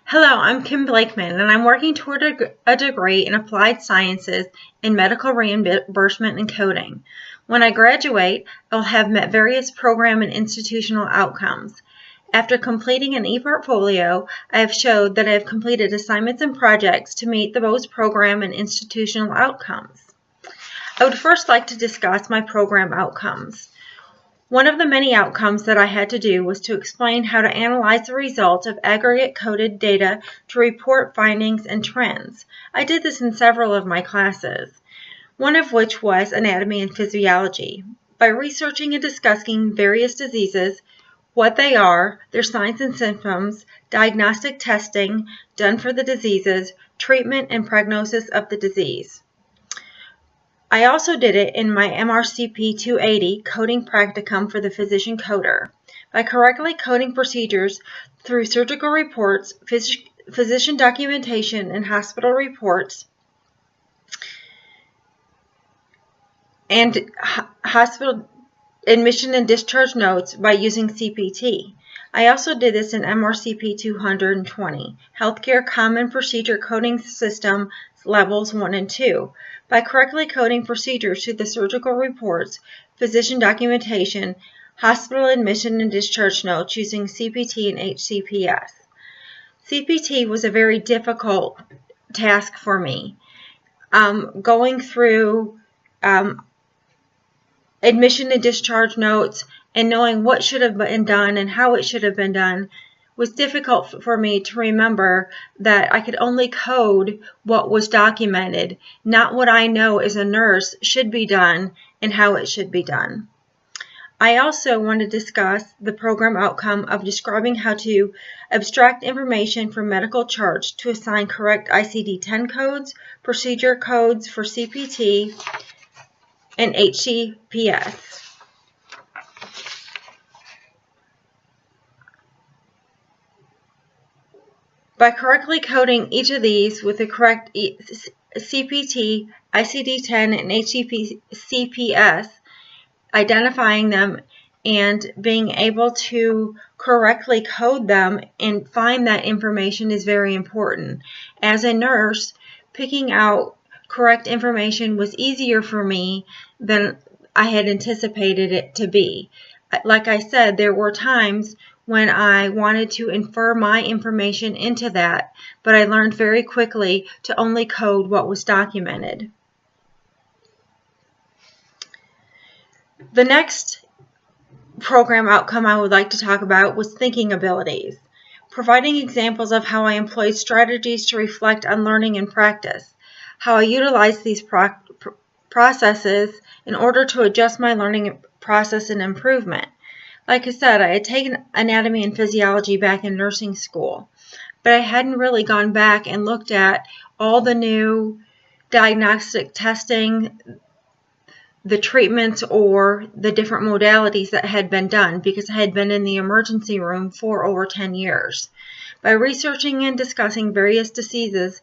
Hello, I'm Kim Blakeman, and I'm working toward a degree in applied sciences in medical reimbursement and coding. When I graduate, I'll have met various program and institutional outcomes. After completing an ePortfolio, I have showed that I have completed assignments and projects to meet those program and institutional outcomes. I would first like to discuss my program outcomes. One of the many outcomes that I had to do was to explain how to analyze the results of aggregate coded data to report findings and trends. I did this in several of my classes, one of which was anatomy and physiology. By researching and discussing various diseases, what they are, their signs and symptoms, diagnostic testing done for the diseases, treatment and prognosis of the disease. I also did it in my MRCP 280 coding practicum for the physician coder. By correctly coding procedures through surgical reports, physician documentation, and hospital reports, and hospital admission and discharge notes by using CPT. I also did this in MRCP 220, Healthcare Common Procedure Coding System Levels 1 and 2. By correctly coding procedures to the surgical reports, physician documentation, hospital admission and discharge notes using CPT and HCPS. CPT was a very difficult task for me. Going through admission and discharge notes and knowing what should have been done and how it should have been done was difficult for me to remember that I could only code what was documented, not what I know as a nurse should be done and how it should be done. I also want to discuss the program outcome of describing how to abstract information from medical charts to assign correct ICD-10 codes, procedure codes for CPT, and HCPS. By correctly coding each of these with the correct CPT, ICD-10, and HCPS, identifying them and being able to correctly code them and find that information is very important. As a nurse, picking out correct information was easier for me than I had anticipated it to be. Like I said, there were times when I wanted to infer my information into that, but I learned very quickly to only code what was documented. The next program outcome I would like to talk about was thinking abilities, providing examples of how I employed strategies to reflect on learning and practice, how I utilized these processes in order to adjust my learning process and improvement. Like I said, I had taken anatomy and physiology back in nursing school, but I hadn't really gone back and looked at all the new diagnostic testing, the treatments, or the different modalities that had been done because I had been in the emergency room for over 10 years. By researching and discussing various diseases,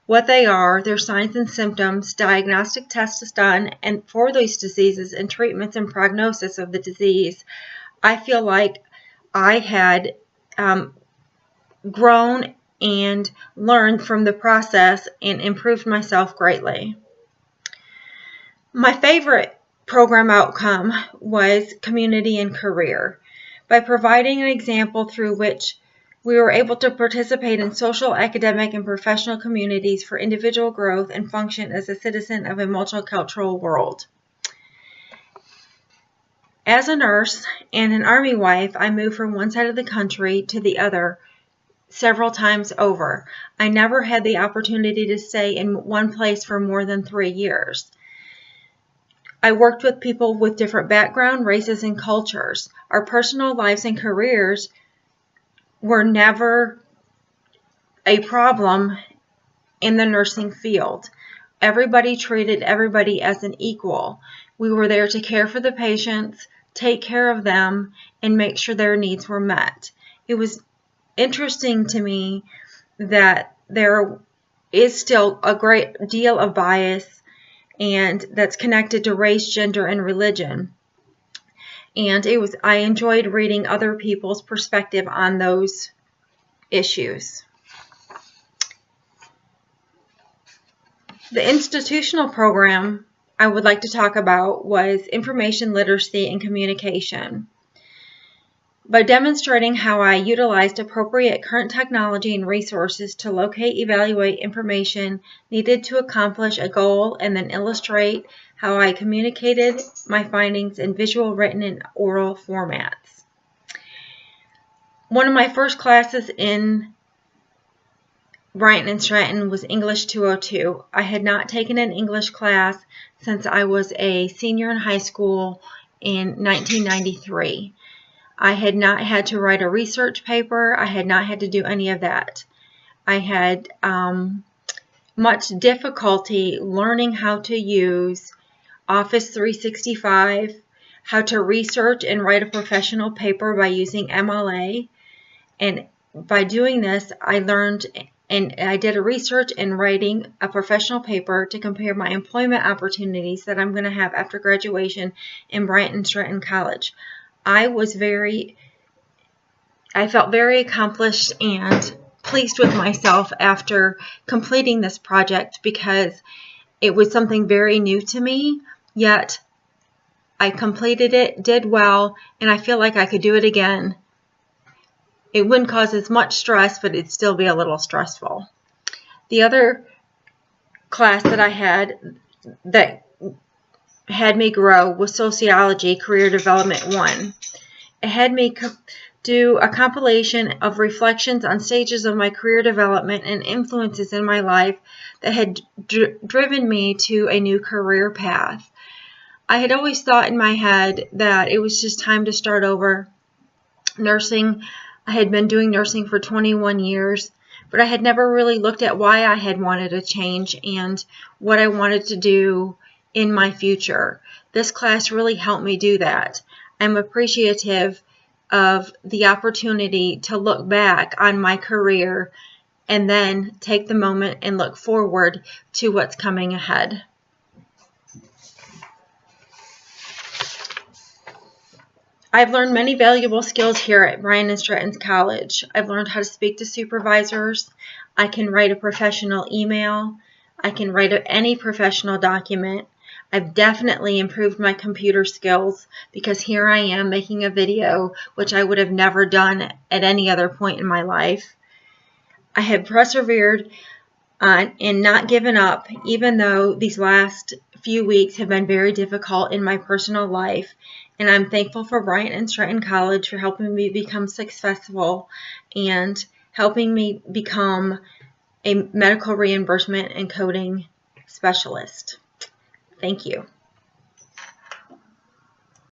what they are, their signs and symptoms, diagnostic tests done and for those diseases, and treatments and prognosis of the disease, I feel like I had grown and learned from the process and improved myself greatly. My favorite program outcome was community and career. By providing an example through which we were able to participate in social, academic, and professional communities for individual growth and function as a citizen of a multicultural world. As a nurse and an Army wife, I moved from one side of the country to the other several times over. I never had the opportunity to stay in one place for more than 3 years. I worked with people with different backgrounds, races, and cultures. Our personal lives and careers were never a problem in the nursing field. Everybody treated everybody as an equal. We were there to care for the patients, take care of them, and make sure their needs were met. It was interesting to me that there is still a great deal of bias, and that's connected to race, gender, and religion. And I enjoyed reading other people's perspective on those issues. The institutional program I would like to talk about was information literacy and communication. By demonstrating how I utilized appropriate current technology and resources to locate, evaluate information needed to accomplish a goal, and then illustrate how I communicated my findings in visual, written, and oral formats. One of my first classes in Bryant and Stratton was English 202. I had not taken an English class since I was a senior in high school in 1993. I had not had to write a research paper. I had not had to do any of that. I had much difficulty learning how to use Office 365, how to research and write a professional paper by using MLA. And by doing this, I learned and I did a research and writing a professional paper to compare my employment opportunities that I'm going to have after graduation in Bryant and Stratton College. I felt very accomplished and pleased with myself after completing this project because it was something very new to me, yet I completed it, did well, and I feel like I could do it again. It wouldn't cause as much stress, but it'd still be a little stressful. The other class that I had that had me grow was Sociology Career Development 1. It had me do a compilation of reflections on stages of my career development and influences in my life that had driven me to a new career path. I had always thought in my head that it was just time to start over. Nursing, I had been doing nursing for 21 years, but I had never really looked at why I had wanted a change and what I wanted to do in my future. This class really helped me do that. I'm appreciative of the opportunity to look back on my career and then take the moment and look forward to what's coming ahead. I've learned many valuable skills here at Bryant and Stratton College. I've learned how to speak to supervisors. I can write a professional email. I can write any professional document. I've definitely improved my computer skills because here I am making a video, which I would have never done at any other point in my life. I have persevered and not given up, even though these last few weeks have been very difficult in my personal life. And I'm thankful for Bryant and Stratton College for helping me become successful and helping me become a medical reimbursement and coding specialist. Thank you.